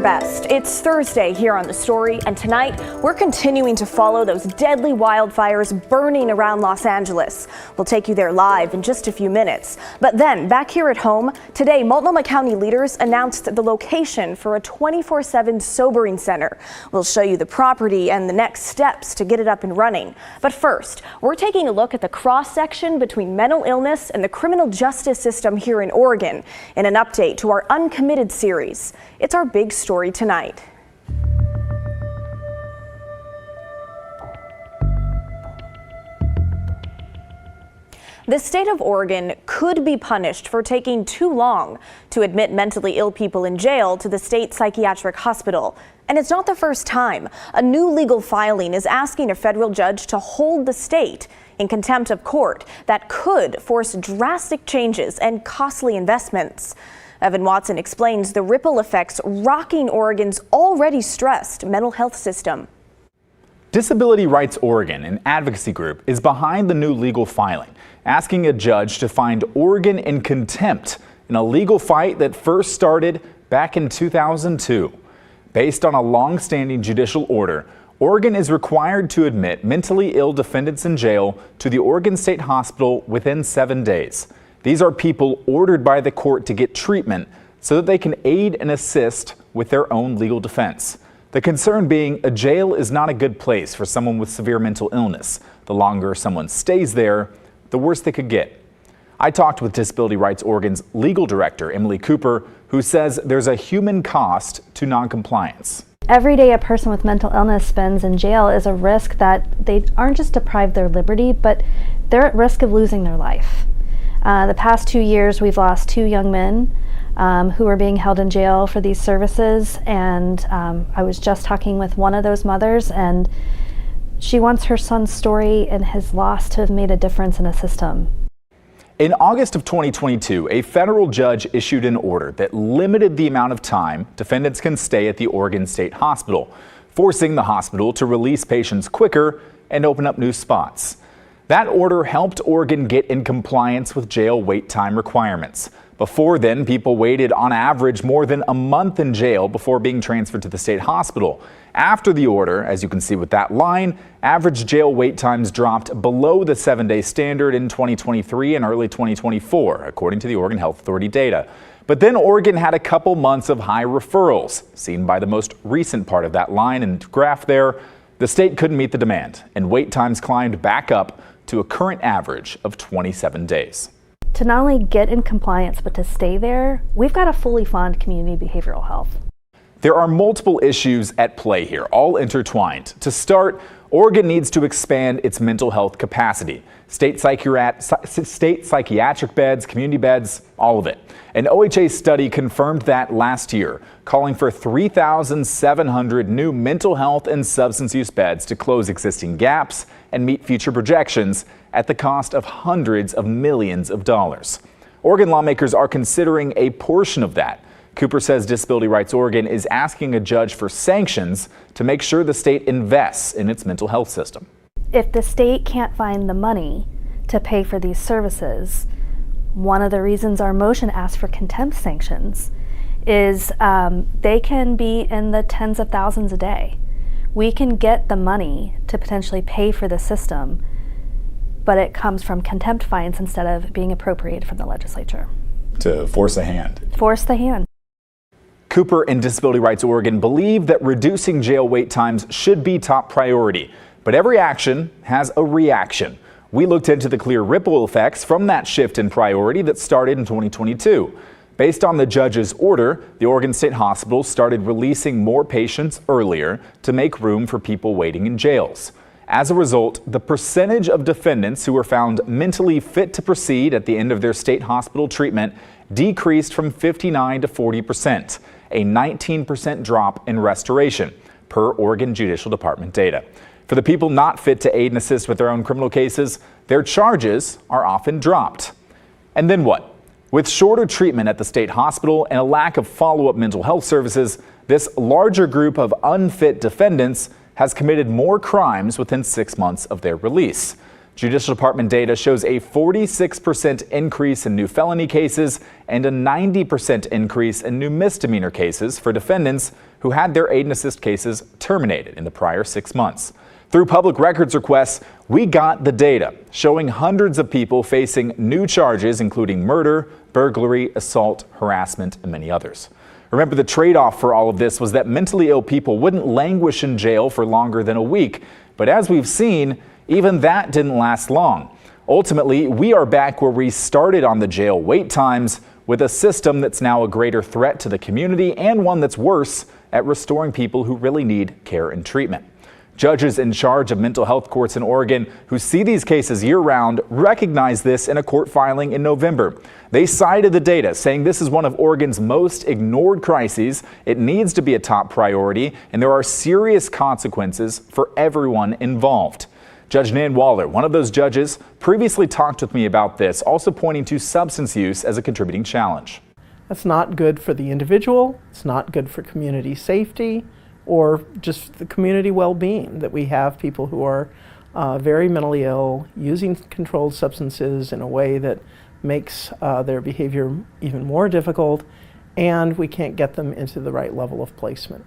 best. It's Thursday here on The Story, and tonight we're continuing to follow those deadly wildfires burning around Los Angeles. We'll take you there live in just a few minutes. But then, back here at home, today Multnomah County leaders announced the location for a 24/7 sobering center. We'll show you the property and the next steps to get it up and running. But first, we're taking a look at the cross-section between mental illness and the criminal justice system here in Oregon in an update to our Uncommitted series. It's our big story tonight. The state of Oregon could be punished for taking too long to admit mentally ill people in jail to the state psychiatric hospital. And it's not the first time. A new legal filing is asking a federal judge to hold the state in contempt of court that could force drastic changes and costly investments. Evan Watson explains the ripple effects rocking Oregon's already stressed mental health system. Disability Rights Oregon, an advocacy group, is behind the new legal filing, asking a judge to find Oregon in contempt in a legal fight that first started back in 2002. Based on a long-standing judicial order, Oregon is required to admit mentally ill defendants in jail to the Oregon State Hospital within 7 days. These are people ordered by the court to get treatment so that they can aid and assist with their own legal defense. The concern being a jail is not a good place for someone with severe mental illness. The longer someone stays there, the worse they could get. I talked with Disability Rights Oregon's legal director, Emily Cooper, who says there's a human cost to noncompliance. Every day a person with mental illness spends in jail is a risk that they aren't just deprived their liberty, but they're at risk of losing their life. The past 2 years, we've lost 2 young men who are being held in jail for these services, and I was just talking with one of those mothers, and she wants her son's story and his loss to have made a difference in a system. In August of 2022, a federal judge issued an order that limited the amount of time defendants can stay at the Oregon State Hospital, forcing the hospital to release patients quicker and open up new spots. That order helped Oregon get in compliance with jail wait time requirements. Before then, people waited on average more than a month in jail before being transferred to the state hospital. After the order, as you can see with that line, average jail wait times dropped below the 7-day standard in 2023 and early 2024, according to the Oregon Health Authority data. But then Oregon had a couple months of high referrals, seen by the most recent part of that line and graph there. The state couldn't meet the demand, and wait times climbed back up to a current average of 27 days. To not only get in compliance, but to stay there, we've got to fully fund community behavioral health. There are multiple issues at play here, all intertwined. To start, Oregon needs to expand its mental health capacity. State psychiatric beds, community beds, all of it. An OHA study confirmed that last year, calling for 3,700 new mental health and substance use beds to close existing gaps and meet future projections at the cost of hundreds of millions of dollars. Oregon lawmakers are considering a portion of that. Cooper says Disability Rights Oregon is asking a judge for sanctions to make sure the state invests in its mental health system. If the state can't find the money to pay for these services, one of the reasons our motion asks for contempt sanctions is they can be in the tens of thousands a day. We can get the money to potentially pay for the system, but it comes from contempt fines instead of being appropriated from the legislature. To force a hand. Force the hand. Cooper and Disability Rights Oregon believe that reducing jail wait times should be top priority, but every action has a reaction. We looked into the clear ripple effects from that shift in priority that started in 2022. Based on the judge's order, the Oregon State Hospital started releasing more patients earlier to make room for people waiting in jails. As a result, the percentage of defendants who were found mentally fit to proceed at the end of their state hospital treatment decreased from 59% to 40%, a 19% drop in restoration, per Oregon Judicial Department data. For the people not fit to aid and assist with their own criminal cases, their charges are often dropped. And then what? With shorter treatment at the state hospital and a lack of follow-up mental health services, this larger group of unfit defendants has committed more crimes within 6 months of their release. Judicial Department data shows a 46% increase in new felony cases and a 90% increase in new misdemeanor cases for defendants who had their aid and assist cases terminated in the prior 6 months. Through public records requests, we got the data showing hundreds of people facing new charges, including murder, burglary, assault, harassment, and many others. Remember, the trade-off for all of this was that mentally ill people wouldn't languish in jail for longer than a week. But as we've seen, even that didn't last long. Ultimately, we are back where we started on the jail wait times, with a system that's now a greater threat to the community and one that's worse at restoring people who really need care and treatment. Judges in charge of mental health courts in Oregon who see these cases year-round recognize this in a court filing in November. They cited the data, saying this is one of Oregon's most ignored crises. It needs to be a top priority, and there are serious consequences for everyone involved. Judge Nan Waller, one of those judges, previously talked with me about this, also pointing to substance use as a contributing challenge. That's not good for the individual. It's not good for community safety or just the community well-being, that we have people who are very mentally ill using controlled substances in a way that makes their behavior even more difficult, and we can't get them into the right level of placement.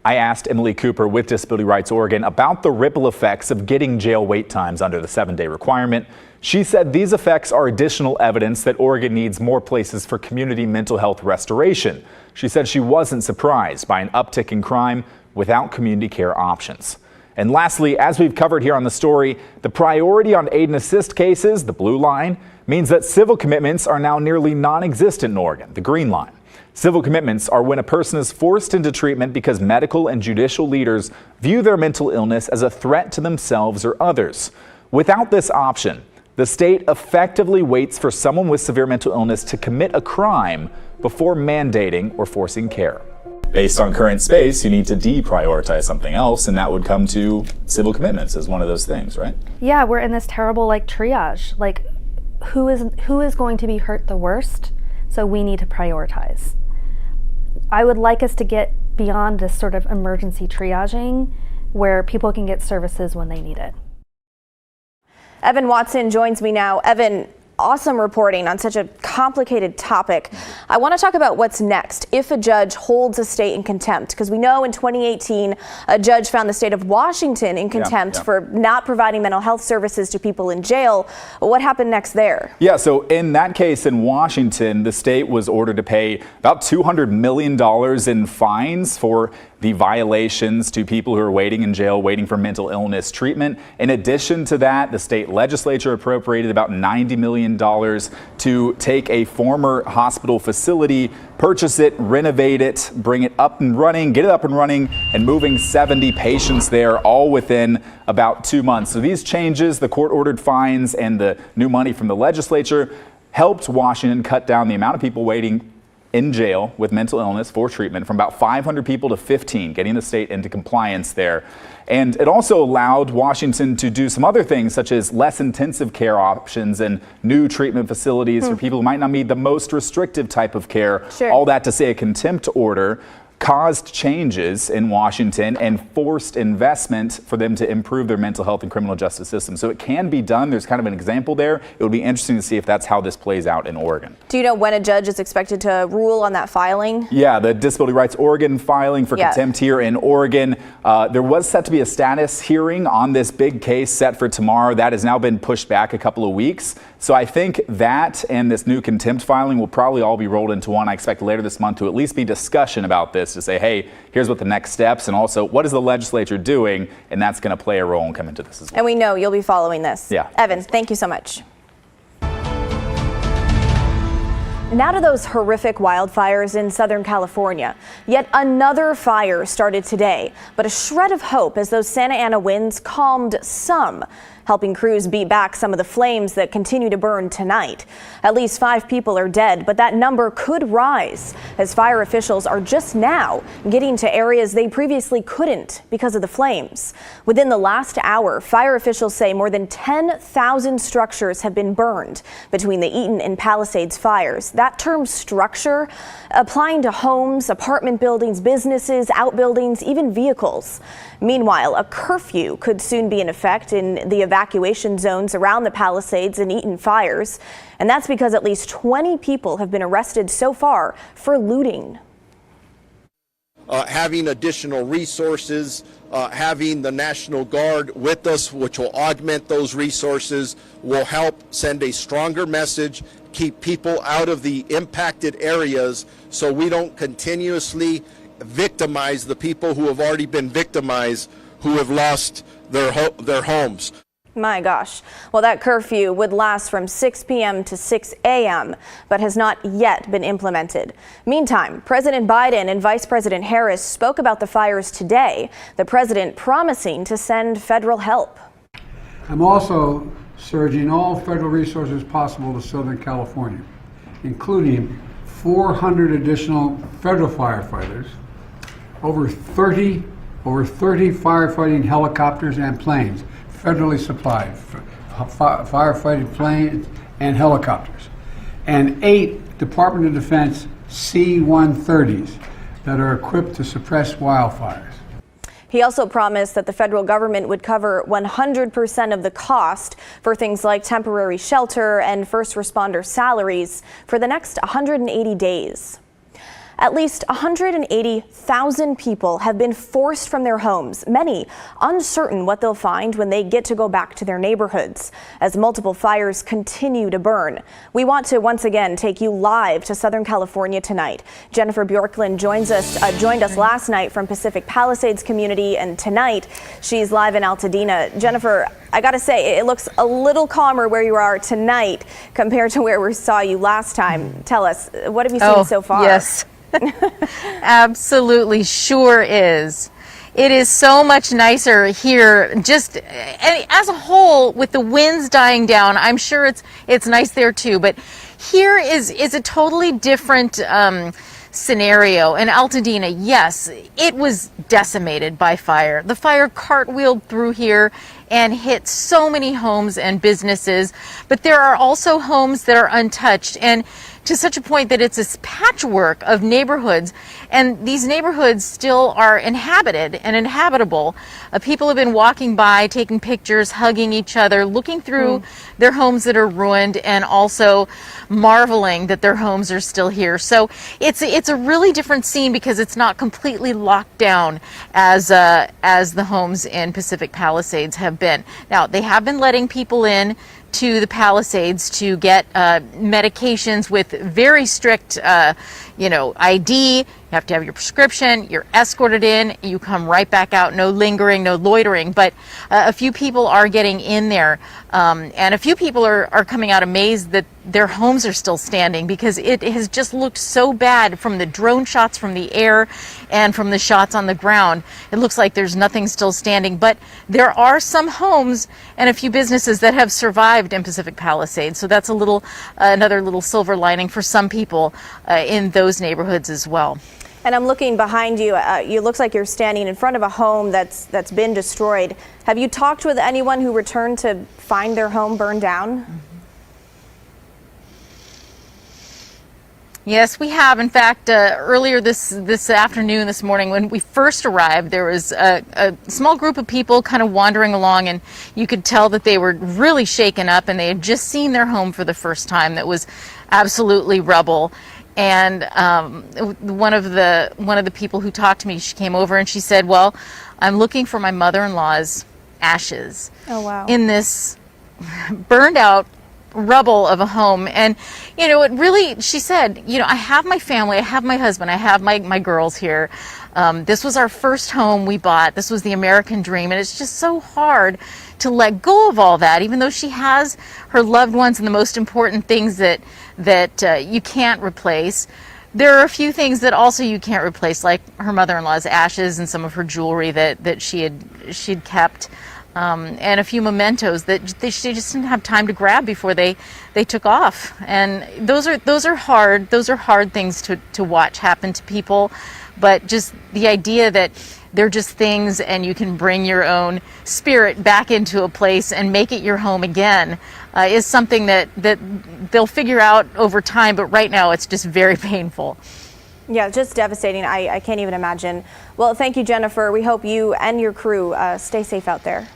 I asked Emily Cooper with Disability Rights Oregon about the ripple effects of getting jail wait times under the 7-day requirement. She said these effects are additional evidence that Oregon needs more places for community mental health restoration. She said she wasn't surprised by an uptick in crime without community care options. And lastly, as we've covered here on the story, the priority on aid and assist cases, the blue line, means that civil commitments are now nearly non-existent in Oregon, the green line. Civil commitments are when a person is forced into treatment because medical and judicial leaders view their mental illness as a threat to themselves or others. Without this option, the state effectively waits for someone with severe mental illness to commit a crime before mandating or forcing care. Based on current space, you need to deprioritize something else, and that would come to civil commitments as one of those things, right? Yeah, we're in this terrible triage. Who is going to be hurt the worst? So we need to prioritize. I would like us to get beyond this sort of emergency triaging where people can get services when they need it. Evan Watson joins me now. Evan, awesome reporting on such a complicated topic. I want to talk about what's next if a judge holds a state in contempt, because we know in 2018 a judge found the state of Washington in contempt for not providing mental health services to people in jail. What happened next there? Yeah, so in that case in Washington, the state was ordered to pay about $200 million in fines for the violations to people who are waiting in jail, waiting for mental illness treatment. In addition to that, the state legislature appropriated about $90 million to take a former hospital facility, purchase it, renovate it, bring it up and running, get it up and running, and moving 70 patients there all within about 2 months. So these changes, the court-ordered fines and the new money from the legislature, helped Washington cut down the amount of people waiting in jail with mental illness for treatment from about 500 people to 15, getting the state into compliance there. And it also allowed Washington to do some other things, such as less intensive care options and new treatment facilities for people who might not need the most restrictive type of care. All that to say a contempt order caused changes in Washington and forced investment for them to improve their mental health and criminal justice system. So it can be done. There's kind of an example there. It would be interesting to see if that's how this plays out in Oregon. Do you know when a judge is expected to rule on that filing? Yeah, the Disability Rights Oregon filing for contempt here in Oregon. There was set to be a status hearing on this big case set for tomorrow. That has now been pushed back a couple of weeks. So I think that and this new contempt filing will probably all be rolled into one. I expect later this month to at least be discussion about this, to say, hey, here's what the next steps, and also what is the legislature doing, and that's going to play a role and come into this as well. And we know you'll be following this. Yeah. Evan, thank you so much. Now to those horrific wildfires in Southern California. Yet another fire started today, but a shred of hope as those Santa Ana winds calmed some, helping crews beat back some of the flames that continue to burn tonight. At least 5 people are dead, but that number could rise as fire officials are just now getting to areas they previously couldn't because of the flames. Within the last hour, fire officials say more than 10,000 structures have been burned between the Eaton and Palisades fires. That term structure applying to homes, apartment buildings, businesses, outbuildings, even vehicles. Meanwhile, a curfew could soon be in effect in the event evacuation zones around the Palisades and Eaton fires. And that's because at least 20 people have been arrested so far for looting. Having additional resources, having the National Guard with us, which will augment those resources, will help send a stronger message, keep people out of the impacted areas so we don't continuously victimize the people who have already been victimized, who have lost their homes. My gosh. Well, that curfew would last from 6 p.m. to 6 a.m., but has not yet been implemented. Meantime, President Biden and Vice President Harris spoke about the fires today, the president promising to send federal help. I'm also surging all federal resources possible to Southern California, including 400 additional federal firefighters, over 30 firefighting helicopters and planes, federally supplied, firefighting planes and helicopters, and 8 Department of Defense C-130s that are equipped to suppress wildfires. He also promised that the federal government would cover 100% of the cost for things like temporary shelter and first responder salaries for the next 180 days. At least 180,000 people have been forced from their homes, many uncertain what they'll find when they get to go back to their neighborhoods, as multiple fires continue to burn. We want to once again take you live to Southern California tonight. Jennifer Bjorklund joined us last night from Pacific Palisades community, and tonight she's live in Altadena. Jennifer, I gotta say, it looks a little calmer where you are tonight compared to where we saw you last time. Tell us, what have you seen so far? Yes. Absolutely, sure is. It is so much nicer here, just as a whole, with the winds dying down. I'm sure it's nice there too, but here is a totally different scenario. In Altadena, yes, it was decimated by fire. The fire cartwheeled through here and hit so many homes and businesses, but there are also homes that are untouched, and to such a point that it's this patchwork of neighborhoods, and these neighborhoods still are inhabited and inhabitable. People have been walking by, taking pictures, hugging each other, looking through their homes that are ruined, and also marveling that their homes are still here. So it's a really different scene because it's not completely locked down as the homes in Pacific Palisades have been. Now, they have been letting people in to the Palisades to get medications with very strict, ID. You have to have your prescription. You're escorted in. You come right back out. No lingering, no loitering. But a few people are getting in there, and a few people are coming out amazed that their homes are still standing because it has just looked so bad from the drone shots from the air and from the shots on the ground. It looks like there's nothing still standing, but there are some homes and a few businesses that have survived in Pacific Palisades. So that's another little silver lining for some people in those neighborhoods as well. And I'm looking behind you. You looks like you're standing in front of a home that's been destroyed. Have you talked with anyone who returned to find their home burned down? Yes, we have. In fact, earlier this afternoon, this morning, when we first arrived, there was a small group of people kind of wandering along, and you could tell that they were really shaken up, and they had just seen their home for the first time that was absolutely rubble. And one of the people who talked to me, she came over and she said, "Well, I'm looking for my mother-in-law's ashes." Oh, wow. In this burned out rubble of a home. And it really, she said, I have my family, I have my husband, I have my girls here. This was our first home we bought. This was the American dream, and it's just so hard to let go of all that, even though she has her loved ones and the most important things that you can't replace. There are a few things that also you can't replace, like her mother-in-law's ashes and some of her jewelry that she'd kept. And a few mementos that she just didn't have time to grab before they took off. And those are hard things to watch happen to people. But just the idea that they're just things and you can bring your own spirit back into a place and make it your home again is something that they'll figure out over time. But right now it's just very painful. Yeah, just devastating. I can't even imagine. Well, thank you, Jennifer. We hope you and your crew stay safe out there.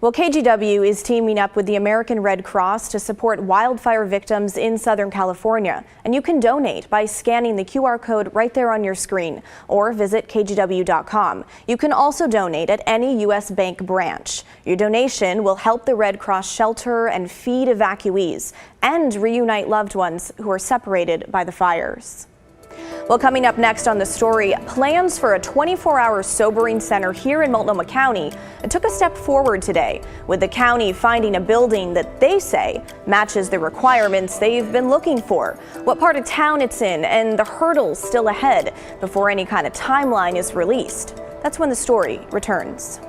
Well, KGW is teaming up with the American Red Cross to support wildfire victims in Southern California. And you can donate by scanning the QR code right there on your screen or visit kgw.com. You can also donate at any U.S. bank branch. Your donation will help the Red Cross shelter and feed evacuees and reunite loved ones who are separated by the fires. Well, coming up next on The Story, plans for a 24-hour sobering center here in Multnomah County took a step forward today, with the county finding a building that they say matches the requirements they've been looking for, what part of town it's in, and the hurdles still ahead before any kind of timeline is released. That's when The Story returns.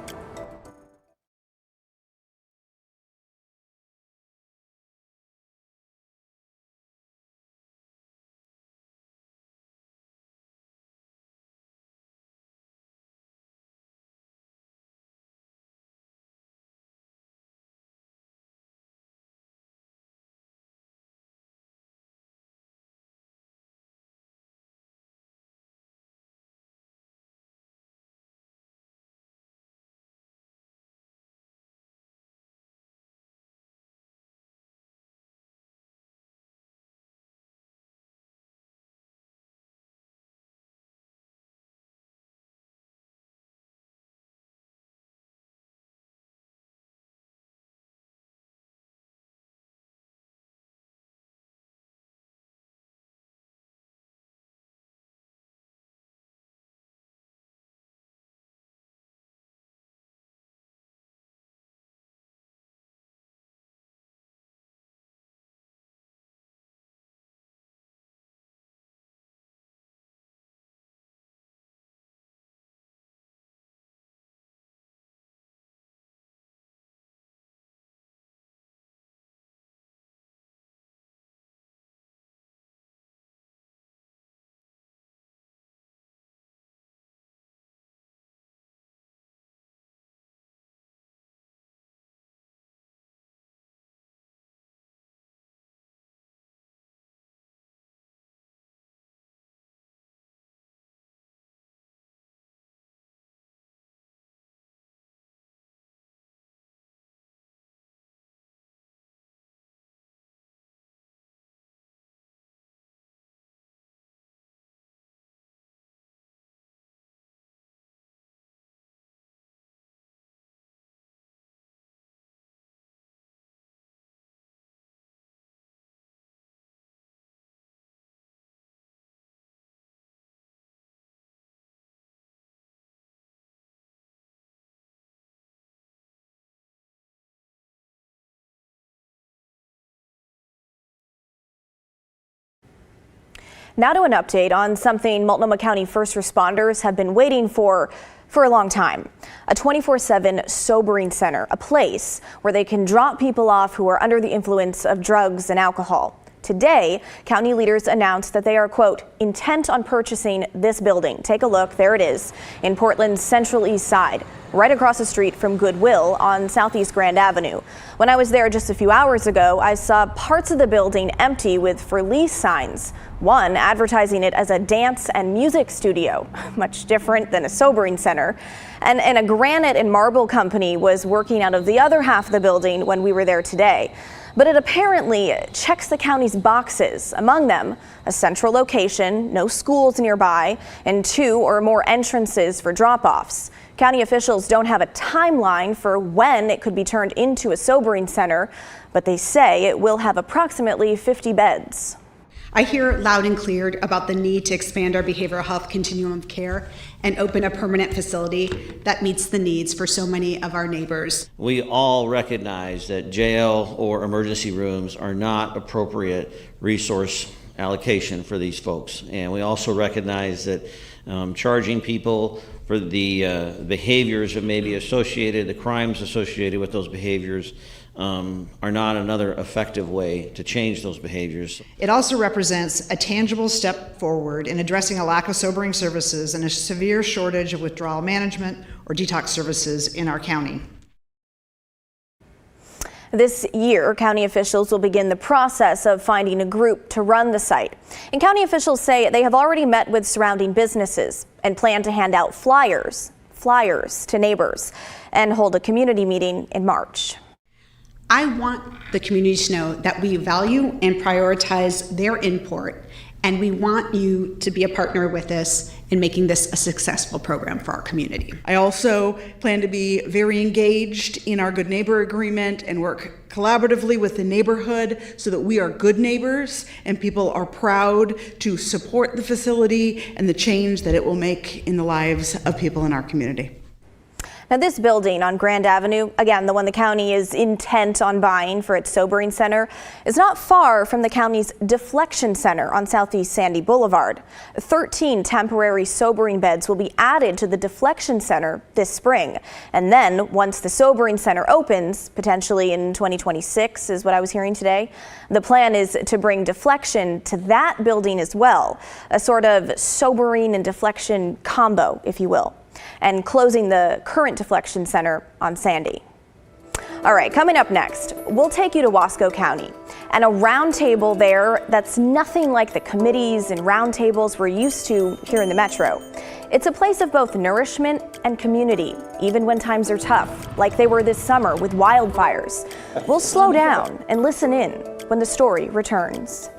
Now to an update on something Multnomah County first responders have been waiting for a long time. A 24/7 sobering center, a place where they can drop people off who are under the influence of drugs and alcohol. Today, county leaders announced that they are, quote, intent on purchasing this building. Take a look, there it is, in Portland's Central East Side, right across the street from Goodwill on Southeast Grand Avenue. When I was there just a few hours ago, I saw parts of the building empty with for lease signs, one advertising it as a dance and music studio, much different than a sobering center. And a granite and marble company was working out of the other half of the building when we were there today. But it apparently checks the county's boxes, among them a central location, no schools nearby, and 2 or more entrances for drop-offs. County officials don't have a timeline for when it could be turned into a sobering center, but they say it will have approximately 50 beds. I hear loud and clear about the need to expand our behavioral health continuum of care and open a permanent facility that meets the needs for so many of our neighbors. We all recognize that jail or emergency rooms are not appropriate resource allocation for these folks. And we also recognize that charging people for the behaviors that may be associated, the crimes associated with those behaviors, are not another effective way to change those behaviors. It also represents a tangible step forward in addressing a lack of sobering services and a severe shortage of withdrawal management or detox services in our county. This year, county officials will begin the process of finding a group to run the site. And county officials say they have already met with surrounding businesses and plan to hand out flyers flyers to neighbors, and hold a community meeting in March. I want the community to know that we value and prioritize their input, and we want you to be a partner with us in making this a successful program for our community. I also plan to be very engaged in our Good Neighbor Agreement and work collaboratively with the neighborhood so that we are good neighbors and people are proud to support the facility and the change that it will make in the lives of people in our community. Now, this building on Grand Avenue, again, the one the county is intent on buying for its sobering center, is not far from the county's deflection center on Southeast Sandy Boulevard. 13 temporary sobering beds will be added to the deflection center this spring. And then once the sobering center opens, potentially in 2026 is what I was hearing today, the plan is to bring deflection to that building as well, a sort of sobering and deflection combo, if you will, and closing the current deflection center on Sandy. All right, coming up next, we'll take you to Wasco County and a roundtable there that's nothing like the committees and roundtables we're used to here in the Metro. It's a place of both nourishment and community, even when times are tough, like they were this summer with wildfires. We'll slow down and listen in when the story returns.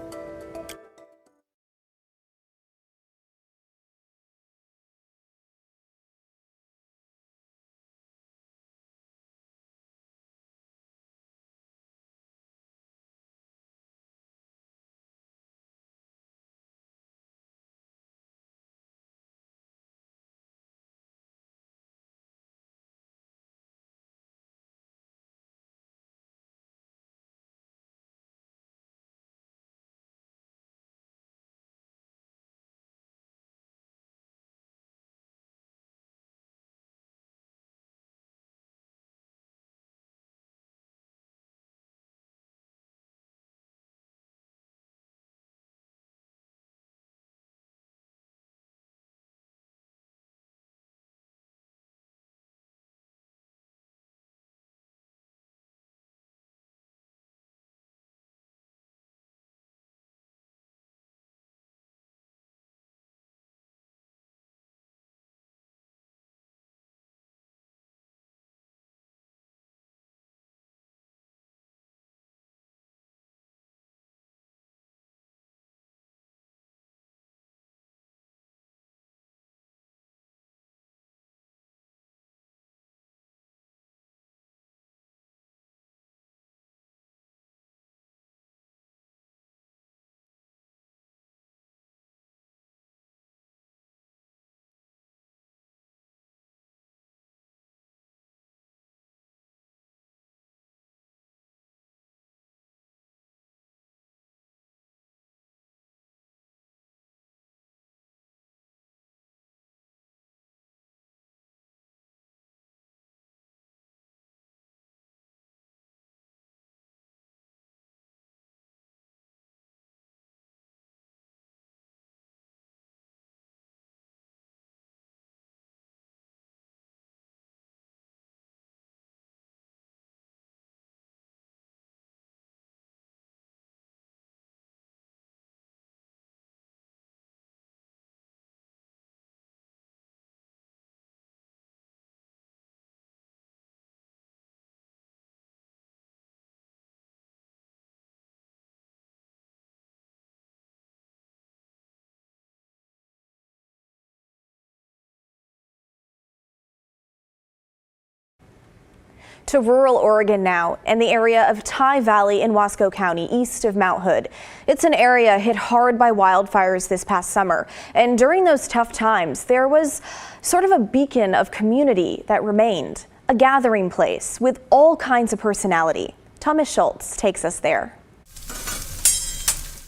To rural Oregon now, in the area of Tye Valley in Wasco County, east of Mount Hood. It's an area hit hard by wildfires this past summer. And during those tough times, there was sort of a beacon of community that remained, a gathering place with all kinds of personality. Thomas Schultz takes us there.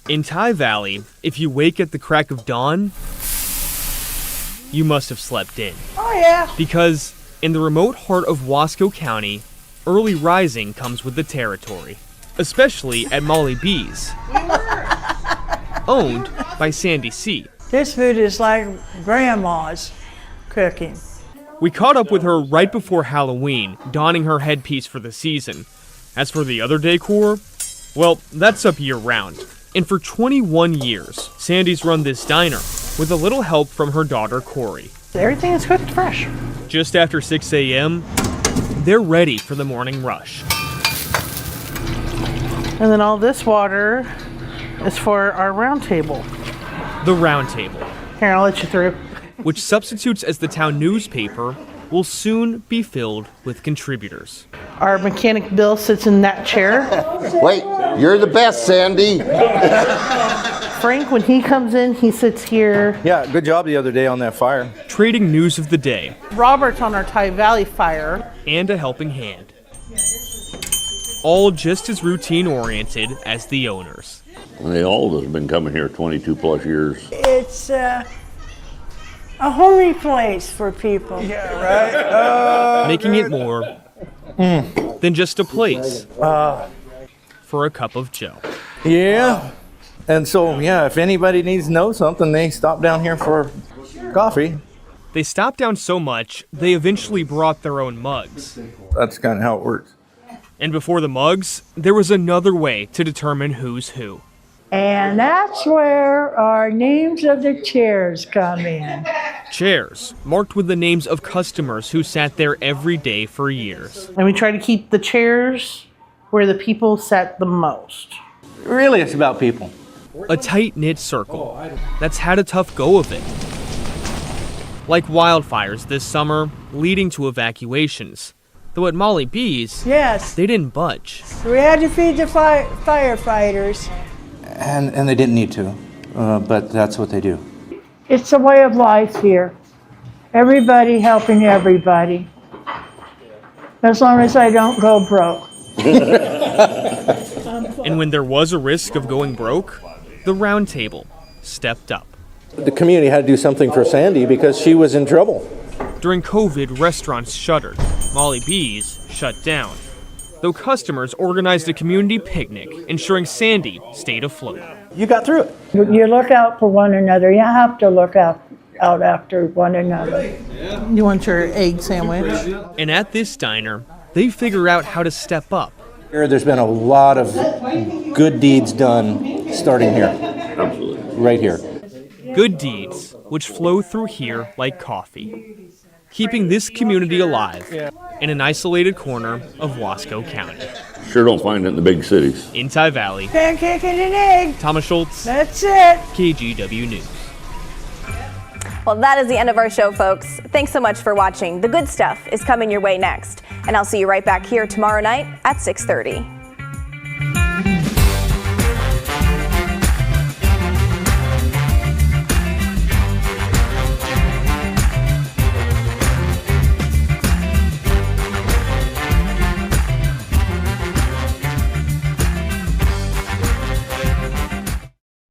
In Tye Valley, if you wake at the crack of dawn, you must have slept in. Oh yeah. Because in the remote heart of Wasco County, early rising comes with the territory, especially at Molly B's, owned by Sandy C. This food is like grandma's cooking. We caught up with her right before Halloween, donning her headpiece for the season. As for the other decor, well, that's up year-round. And for 21 years, Sandy's run this diner with a little help from her daughter, Corey. Everything is cooked fresh. Just after 6 a.m., they're ready for the morning rush. And then all this water is for our round table. The Round Table, Here, I'll let you through. which substitutes as the town newspaper, will soon be filled with contributors. Our mechanic Bill sits in that chair. Wait, you're the best, Sandy. Frank, when he comes in, he sits here. Yeah, good job the other day on that fire. Trading news of the day Robert's on our Ty Valley fire. and a helping hand. All just as routine-oriented as the owners. The old has been coming here 22 plus years. It's a homey place for people. Yeah, right? Making it more than just a place for a cup of joe. Yeah. And so, yeah, if anybody needs to know something, they stop down here for coffee. They stopped down so much, they eventually brought their own mugs. That's kind of how it works. And before the mugs, there was another way to determine who's who. And that's where our names of the chairs come in. Chairs, marked with the names of customers who sat there every day for years. And we try to keep the chairs where the people sat the most. Really, it's about people. A tight-knit circle that's had a tough go of it. Like wildfires this summer, leading to evacuations. Though at Molly B's, Yes, they didn't budge. we had to feed the firefighters. And they didn't need to, but that's what they do. It's a way of life here. Everybody helping everybody. As long as I don't go broke. And when there was a risk of going broke, the Round Table stepped up. The community had to do something for Sandy because she was in trouble. During COVID, restaurants shuttered. Molly B's shut down. Though customers organized a community picnic, ensuring Sandy stayed afloat. You got through it. You look out for one another. You have to look out after one another. You want your egg sandwich? And at this diner, they figure out how to step up. There's been a lot of good deeds done starting here. Absolutely. Right here. Good deeds, which flow through here like coffee, keeping this community alive in an isolated corner of Wasco County. Sure don't find it in the big cities. In Ty Valley, Pancake and an egg. Thomas Schultz, That's it. KGW News. Well, that is the end of our show, folks. Thanks so much for watching. The good stuff is coming your way next. And I'll see you right back here tomorrow night at 6:30.